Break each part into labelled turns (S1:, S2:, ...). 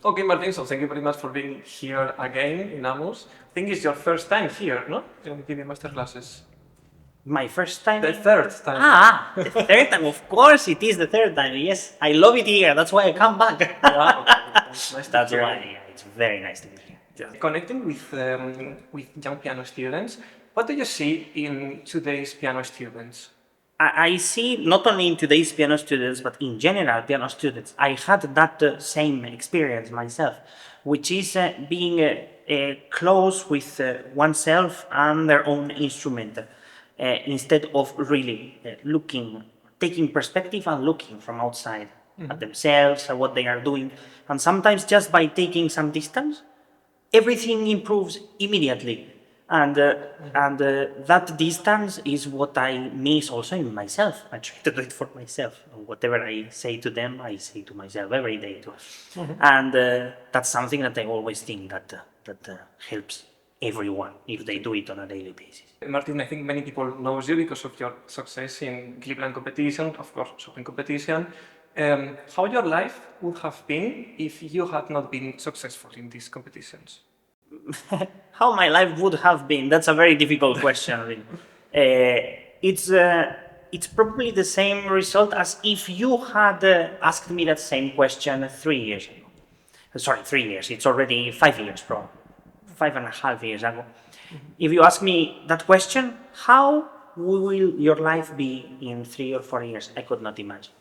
S1: Okay, Martin, so thank you very much for being here again in aMuz. I think it's your first time here, no? You're giving master classes.
S2: My first time?
S1: The third time.
S2: The third time. Of course, it is the third time. Yes, I love it here. That's why I come back.
S1: Yeah, okay. Nice
S2: That's
S1: to hear.
S2: why. Yeah, it's very nice to be here.
S1: Yeah. Connecting with young piano students, what do you see in today's piano students?
S2: I see not only in today's piano students, but in general piano students. I had that same experience myself, which is being close with oneself and their own instrument, instead of really taking perspective and looking from outside at themselves, at what they are doing. And sometimes just by taking some distance, everything improves immediately. And that distance is what I miss also in myself. I try to do it for myself. Whatever I say to them, I say to myself every day too. And that's something that I always think that helps everyone if they do it on a daily basis.
S1: Martin, I think many people know you because of your success in Cleveland competition, of course, Chopin competition. How your life would have been if you had not been successful in these competitions?
S2: How my life would have been? That's a very difficult question. I mean. It's probably the same result as if you had asked me that same question 3 years ago. Sorry, 3 years. It's already 5 years, probably 5.5 years ago. If you ask me that question, how will your life be in 3 or 4 years? I could not imagine.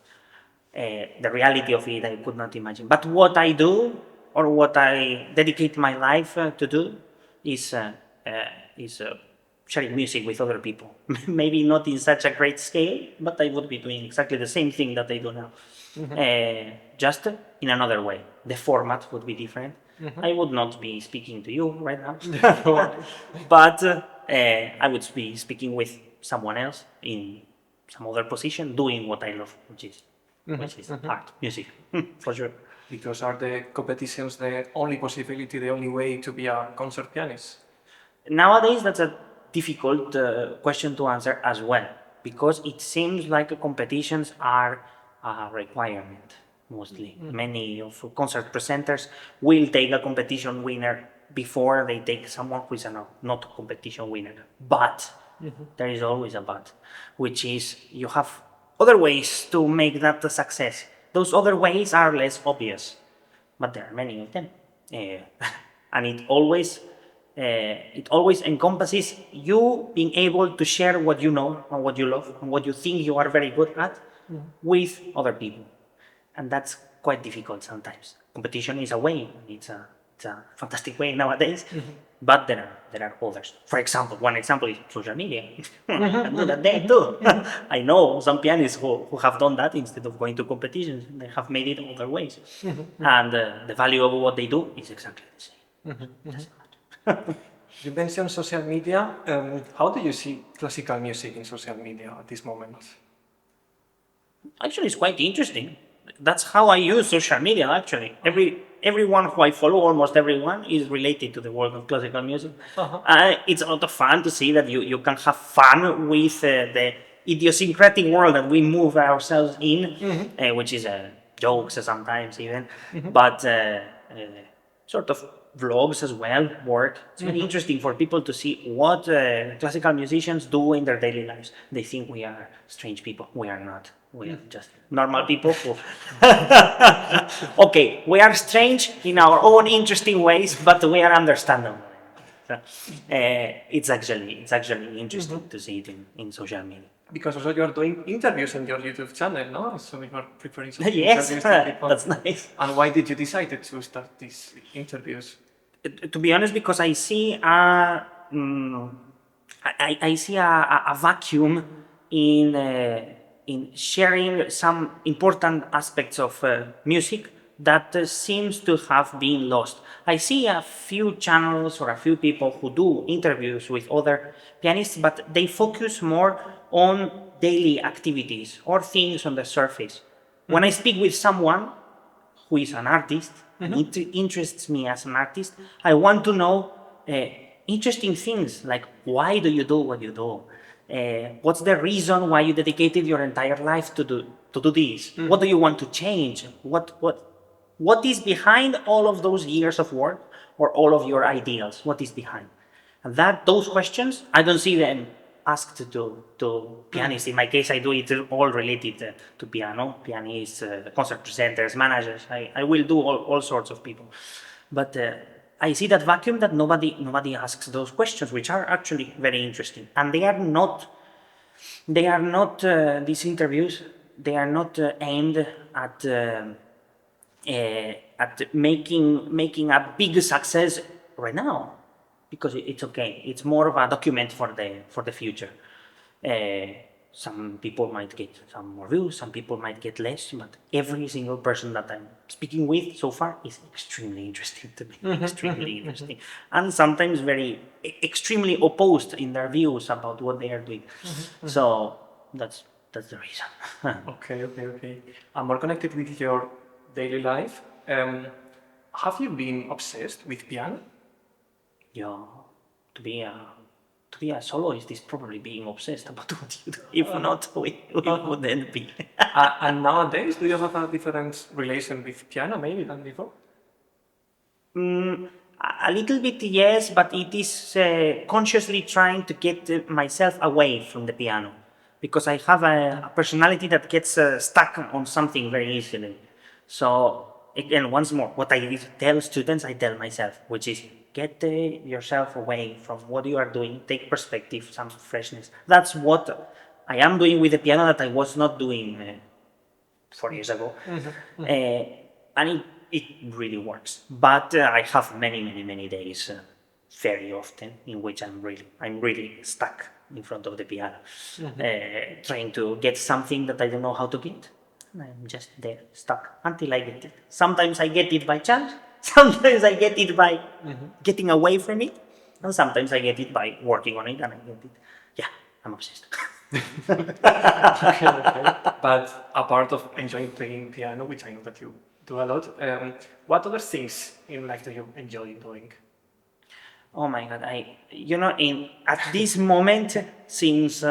S2: The reality of it, I could not imagine. But what I do, or what I dedicate my life to do, is sharing music with other people. Maybe not in such a great scale, but I would be doing exactly the same thing that I do now, just in another way. The format would be different. I would not be speaking to you right now, but I would be speaking with someone else in some other position, doing what I love, which is art, music, for sure.
S1: Because are the competitions the only possibility, the only way to be a concert pianist?
S2: Nowadays, that's a difficult question to answer as well, because it seems like competitions are a requirement, mostly. Many of concert presenters will take a competition winner before they take someone who is not a competition winner. But there is always a but, which is you have other ways to make that a success. Those other ways are less obvious, but there are many of them. And it always encompasses you being able to share what you know and what you love and what you think you are very good at with other people. And that's quite difficult sometimes. Competition is a way, it's a fantastic way nowadays, but there are others. For example, one example is social media. I do that there too. I know some pianists who have done that instead of going to competitions. They have made it other ways. And the value of what they do is exactly the same.
S1: You mentioned social media. How do you see classical music in social media at this moment?
S2: Actually, it's quite interesting. That's how I use social media, actually. Everyone who I follow, almost everyone, is related to the world of classical music. It's a lot of fun to see that you can have fun with the idiosyncratic world that we move ourselves in, which is jokes sometimes even, but sort of vlogs as well work. It's very interesting for people to see what classical musicians do in their daily lives. They think we are strange people. We are not. We are just normal people who... Okay, we are strange in our own interesting ways, but we are understandable. So, it's actually interesting to see it in social media.
S1: Because also you're doing interviews on your YouTube channel, no? So you are preparing some
S2: Yes,
S1: interviews to people.
S2: that's nice.
S1: And why did you decide to start these interviews?
S2: To be honest, because I see I see a vacuum in sharing some important aspects of music that seems to have been lost. I see a few channels or a few people who do interviews with other pianists, but they focus more on daily activities or things on the surface. When I speak with someone who is an artist, it interests me as an artist, I want to know interesting things like why do you do what you do? What's the reason why you dedicated your entire life to do this? What do you want to change? What What is behind all of those years of work or all of your ideals? What is behind? And those questions, I don't see them asked to pianists. In my case, I do it all related to piano, pianists, concert presenters, managers. I will do all sorts of people. But I see that vacuum that nobody asks those questions, which are actually very interesting. And they are not, these interviews, they are not aimed at making a big success right now, because it's okay. It's more of a document for the future. Some people might get some more views, some people might get less, but every single person that I'm speaking with so far is extremely interesting to me, extremely interesting, and sometimes very extremely opposed in their views about what they are doing. So that's the reason.
S1: Okay. I'm more connected with your daily life. Have you been obsessed with piano?
S2: Yeah, to be a soloist is probably being obsessed about what you do. If not, we wouldn't be.
S1: And nowadays, do you have a different relation with piano maybe than before?
S2: A little bit, yes, but it is consciously trying to get myself away from the piano, because I have a personality that gets stuck on something very easily. So again, once more, what I tell students, I tell myself, which is get yourself away from what you are doing, take perspective, some freshness. That's what I am doing with the piano that I was not doing 4 years ago. And it really works. But I have many days, very often, in which I'm really stuck in front of the piano, trying to get something that I don't know how to get. I'm just there, stuck, until I get it. Sometimes I get it by chance, sometimes I get it by getting away from it, and sometimes I get it by working on it, and I get it. Yeah, I'm obsessed.
S1: Okay. But apart of enjoying playing piano, which I know that you do a lot, what other things in life do you enjoy doing?
S2: Oh my God, at this moment, since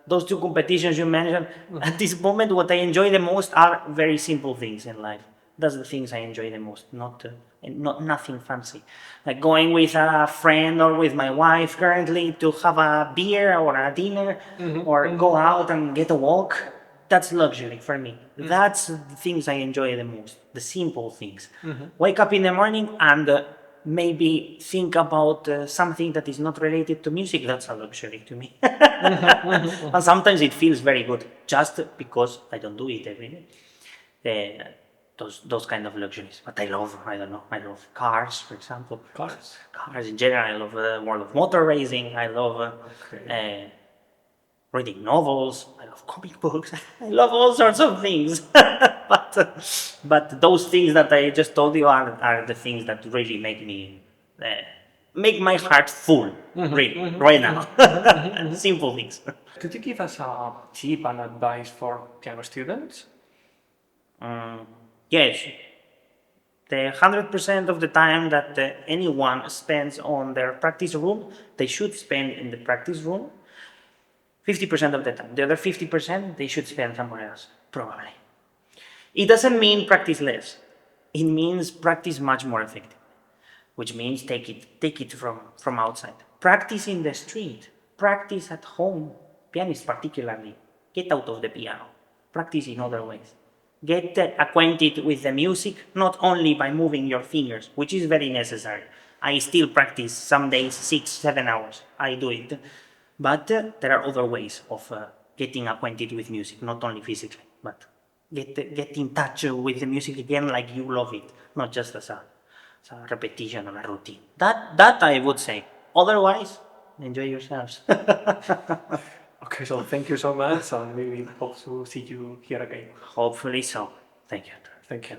S2: those two competitions you mentioned, at this moment, what I enjoy the most are very simple things in life. That's the things I enjoy the most, not nothing fancy. Like going with a friend or with my wife currently to have a beer or a dinner, or go out and get a walk. That's luxury for me. That's the things I enjoy the most, the simple things. Wake up in the morning and maybe think about something that is not related to music. That's a luxury to me. And sometimes it feels very good, just because I don't do it every day. Those kind of luxuries. But I love cars, for example.
S1: Cars
S2: in general. I love the world of motor racing. I love reading novels. I love comic books. I love all sorts of things. But those things that I just told you are the things that really make my heart full, really, right now. Simple things.
S1: Could you give us a tip and advice for piano students?
S2: Yes. The 100% of the time that anyone spends on their practice room, they should spend in the practice room. 50% of the time. The other 50%, they should spend somewhere else, probably. It doesn't mean practice less. It means practice much more effectively, which means take it from outside. Practice in the street. Practice at home. Pianists particularly. Get out of the piano. Practice in other ways. Get acquainted with the music, not only by moving your fingers, which is very necessary. I still practice some days 6-7 hours. I do it. But there are other ways of getting acquainted with music, not only physically, but get in touch with the music again like you love it, not just as a repetition or a routine. That I would say. Otherwise, enjoy yourselves.
S1: Okay, so thank you so much, and we hope to see you here again.
S2: Hopefully so. Thank you.
S1: Thank you.